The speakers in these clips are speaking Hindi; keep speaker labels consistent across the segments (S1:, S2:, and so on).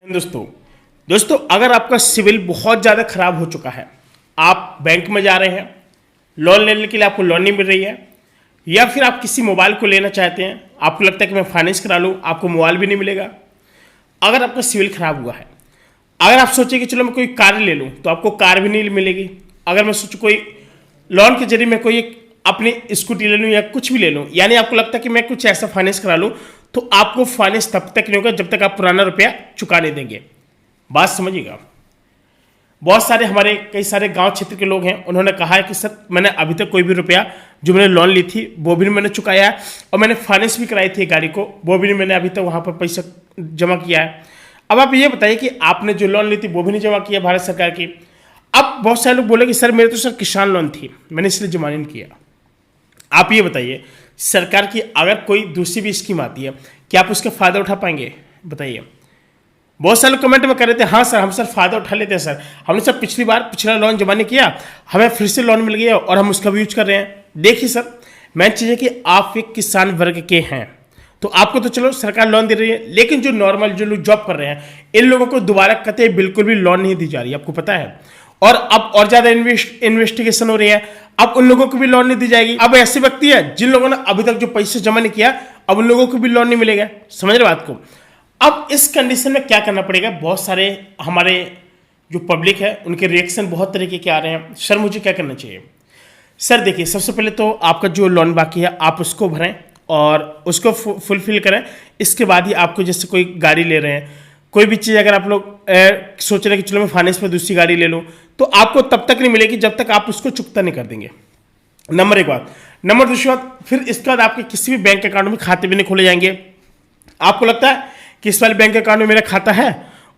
S1: दोस्तों दोस्तों अगर आपका सिविल बहुत ज़्यादा खराब हो चुका है, आप बैंक में जा रहे हैं, लोन लेने के लिए आपको लोन नहीं मिल रही है, या फिर आप किसी मोबाइल को लेना चाहते हैं, आपको लगता है कि मैं फाइनेंस करा लूँ, आपको मोबाइल भी नहीं मिलेगा। अगर आपका सिविल खराब हुआ है, अगर आप सोचें कि चलो मैं कोई कार ले लूँ तो आपको कार भी नहीं मिलेगी। अगर मैं सोचूँ कोई लोन के जरिए मैं कोई एक अपनी स्कूटी ले लूँ या कुछ भी ले लूँ, यानी आपको लगता है कि मैं कुछ ऐसा फाइनेंस करा लूँ, तो आपको फाइनेंस तब तक नहीं होगा जब तक आप पुराना रुपया चुका नहीं देंगे। बात समझिएगा। बहुत सारे हमारे कई सारे गांव क्षेत्र के लोग हैं, उन्होंने कहा है कि सर मैंने अभी तक कोई भी रुपया जो मैंने लोन ली थी वो भी मैंने चुकाया है, और मैंने फाइनेंस भी कराई थी गाड़ी को, वो भी मैंने अभी तक वहाँ पर पैसा जमा किया है। अब आप ये बताइए कि आपने जो लोन ली थी वो भी नहीं जमा किया भारत सरकार की। अब बहुत सारे लोग बोले कि सर मेरे तो सर किसान लोन थी, मैंने इसलिए जमा नहीं किया। आप ये बताइए, सरकार की अगर कोई दूसरी भी स्कीम आती है, क्या आप उसका फ़ायदा उठा पाएंगे? बताइए। बहुत सारे लोग कमेंट में कर रहे थे, हाँ सर हम सर फ़ायदा उठा लेते हैं सर, हमने सर पिछला लोन जमा नहीं किया, हमें फिर से लोन मिल गया और हम उसका भी यूज कर रहे हैं। देखिए सर, मेन चीज़ है कि आप एक किसान वर्ग के हैं तो आपको तो चलो सरकार लोन दे रही है, लेकिन जो नॉर्मल जो लोग जॉब कर रहे हैं, इन लोगों को दोबारा कतई बिल्कुल भी लोन नहीं दी जा रही है, आपको पता है। और अब और ज़्यादा इन्वेस्टिगेशन हो रही है, अब उन लोगों को भी लोन नहीं दी जाएगी। अब ऐसे व्यक्ति है जिन लोगों ने अभी तक जो पैसे जमा नहीं किया, अब उन लोगों को भी लोन नहीं मिलेगा। समझ रहे बात को? अब इस कंडीशन में क्या करना पड़ेगा? बहुत सारे हमारे जो पब्लिक है उनके रिएक्शन बहुत तरीके के आ रहे हैं, सर मुझे क्या करना चाहिए? सर देखिए, सबसे पहले तो आपका जो लोन बाकी है आप उसको भरें और उसको फुलफिल करें। इसके बाद ही आपको, जैसे कोई गाड़ी ले रहे हैं, कोई भी चीज़ अगर आप लोग सोच रहे हैं कि चलो मैं फाइनेंस में दूसरी गाड़ी ले लूँ, तो आपको तब तक नहीं मिलेगी जब तक आप उसको चुकता नहीं कर देंगे। नंबर एक बात। नंबर दूसरी बात, फिर इसके बाद आपके किसी भी बैंक अकाउंट में खाते भी नहीं खोले जाएंगे। आपको लगता है कि इस वाले बैंक अकाउंट में मेरा खाता है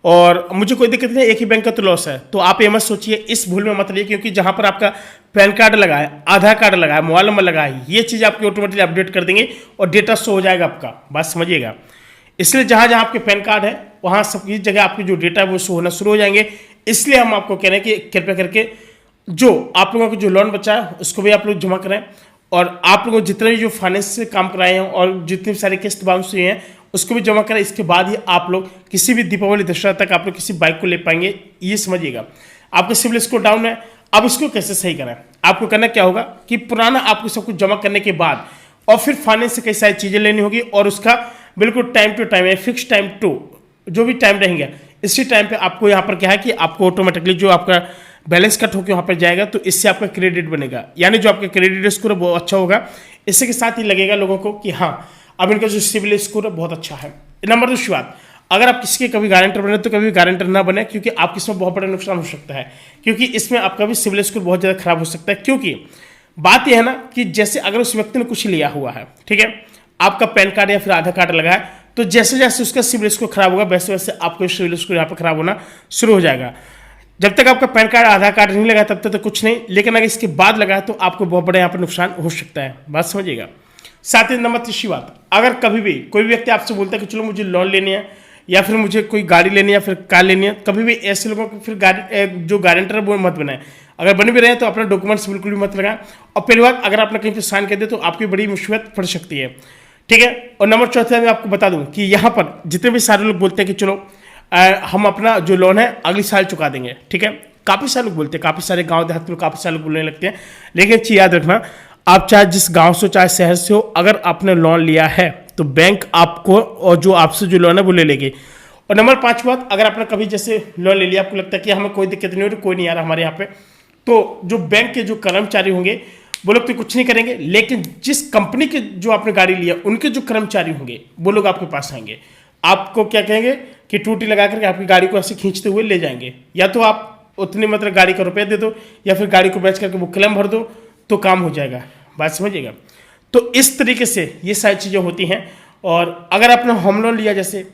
S1: और मुझे कोई दिक्कत नहीं, एक ही बैंक का तो लॉस है, तो आप ये मत सोचिए, इस भूल में मत रहिए, क्योंकि जहां पर आपका पैन कार्ड लगा है, आधार कार्ड लगा है, मोबाइल नंबर लगा है, ये चीज़ आपकी ऑटोमेटिकली अपडेट कर देंगे और डेटा शो हो जाएगा आपका। बात समझिएगा। इसलिए जहां जहां आपके पैन कार्ड है वहां सबकी जगह आपकी जो डेटा है वो शो होना शुरू हो जाएंगे। इसलिए हम आपको कह रहे हैं कि कृपया करके जो आप लोगों को जो लोन बचा है उसको भी आप लोग जमा करें, और आप लोगों जितने भी जो फाइनेंस से काम कराए हैं और जितनी सारी किस्त बाउंस हुई हैं उसको भी जमा करें। इसके बाद ही आप लोग किसी भी दीपावली दशहरा तक आप लोग किसी बाइक को ले पाएंगे। ये समझिएगा। आपका सिविल स्कोर डाउन है, अब इसको कैसे सही करें? आपको करना क्या होगा कि पुराना आपको सब कुछ जमा करने के बाद और फिर फाइनेंस से कई सारी चीज़ें लेनी होगी, और उसका बिल्कुल time to time, fix time to जो भी टाइम रहेंगे, इसी टाइम पे आपको यहाँ पर क्या है कि आपको ऑटोमेटिकली जो आपका बैलेंस कट होकर वहाँ पर जाएगा, तो इससे आपका क्रेडिट बनेगा, यानी जो आपका क्रेडिट स्कोर है वो अच्छा होगा। इससे के साथ ही लगेगा लोगों को कि हाँ अब इनका जो सिविल स्कोर है बहुत अच्छा है। नंबर दूसरी बात, अगर आप किसी के कभी गारंटर बने तो कभी गारंटर ना बने, क्योंकि आपके इसमें बहुत बड़ा नुकसान हो सकता है, क्योंकि इसमें आपका भी सिविल स्कोर बहुत ज़्यादा खराब हो सकता है। क्योंकि बात यह है ना कि जैसे अगर उस व्यक्ति ने कुछ लिया हुआ है, ठीक है, आपका पैन कार्ड या फिर आधार कार्ड लगा है, तो जैसे जैसे उसका सिविल स्कोर खराब होगा वैसे वैसे आपको सिविल स्कोर यहाँ पर खराब होना शुरू हो जाएगा। जब तक आपका पैन कार्ड आधार कार्ड नहीं लगा तब तक तो कुछ नहीं, लेकिन अगर इसके बाद लगा तो आपको बहुत बड़ा यहाँ पर नुकसान हो सकता है। बात समझिएगा। साथ ही नंबर तीसरी बात, अगर कभी भी कोई व्यक्ति आपसे बोलता है कि चलो मुझे लोन लेनी है या फिर मुझे कोई गाड़ी लेनी है या फिर कार लेनी है, कभी भी ऐसे लोगों को फिर गाड़ी जो गारंटर है वो मत बनाए। अगर बन भी रहे तो अपना डॉक्यूमेंट्स बिल्कुल भी मत लगाएं, और पहली बात अगर आपने कहीं पर साइन कर दे तो आपकी बड़ी मुसीबत पड़ सकती है, ठीक है। और नंबर चौथा मैं आपको बता दूं कि यहाँ पर जितने भी सारे लोग बोलते हैं कि चलो हम अपना जो लोन है अगले साल चुका देंगे, ठीक है, काफ़ी सारे लोग बोलते हैं, काफ़ी सारे गांव देहात में काफ़ी सारे लोग बोलने लगते हैं, लेकिन चीज़ याद रखना, आप चाहे जिस गांव से चाहे शहर से हो, अगर आपने लोन लिया है तो बैंक आपको और जो आपसे जो लोन है वो ले लेगी। और नंबर 5 बात, अगर आपने कभी जैसे लोन ले लिया, आपको लगता है कि हमें कोई दिक्कत नहीं हो रही, कोई नहीं आ रहा हमारे यहाँ पे, तो जो बैंक के जो कर्मचारी होंगे वो लोग तो कुछ नहीं करेंगे, लेकिन जिस कंपनी के जो आपने गाड़ी लिया उनके जो कर्मचारी होंगे वो लोग आपके पास आएंगे, आपको क्या कहेंगे कि टूटी लगा करके आपकी गाड़ी को ऐसे खींचते हुए ले जाएंगे। या तो आप उतनी मतलब गाड़ी का रुपया दे दो या फिर गाड़ी को बेच करके वो क्लेम भर दो तो काम हो जाएगा। बात समझिएगा। तो इस तरीके से ये सारी चीज़ें होती हैं। और अगर आपने होम लोन लिया, जैसे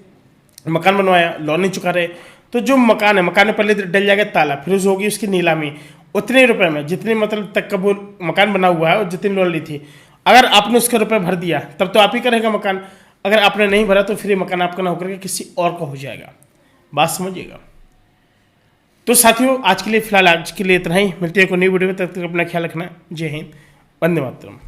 S1: मकान बनवाया, लोन नहीं चुका रहे, तो जो मकान है, मकान में पहले डल जाएगा ताला, फिर उस होगी उसकी नीलामी, उतने रुपए में जितने मतलब तक का वो मकान बना हुआ है और जितनी लोन ली थी, अगर आपने उसका रुपये भर दिया तब तो आप ही का रहेगा मकान, अगर आपने नहीं भरा तो फिर ये मकान आपका ना होकर के किसी और का हो जाएगा। बात समझिएगा। तो साथियों, आज के लिए फिलहाल आज के लिए इतना ही, मिलते हैं कोई नई वीडियो में, तब तक अपना ख्याल रखना। जय हिंद, वंदे मातरम।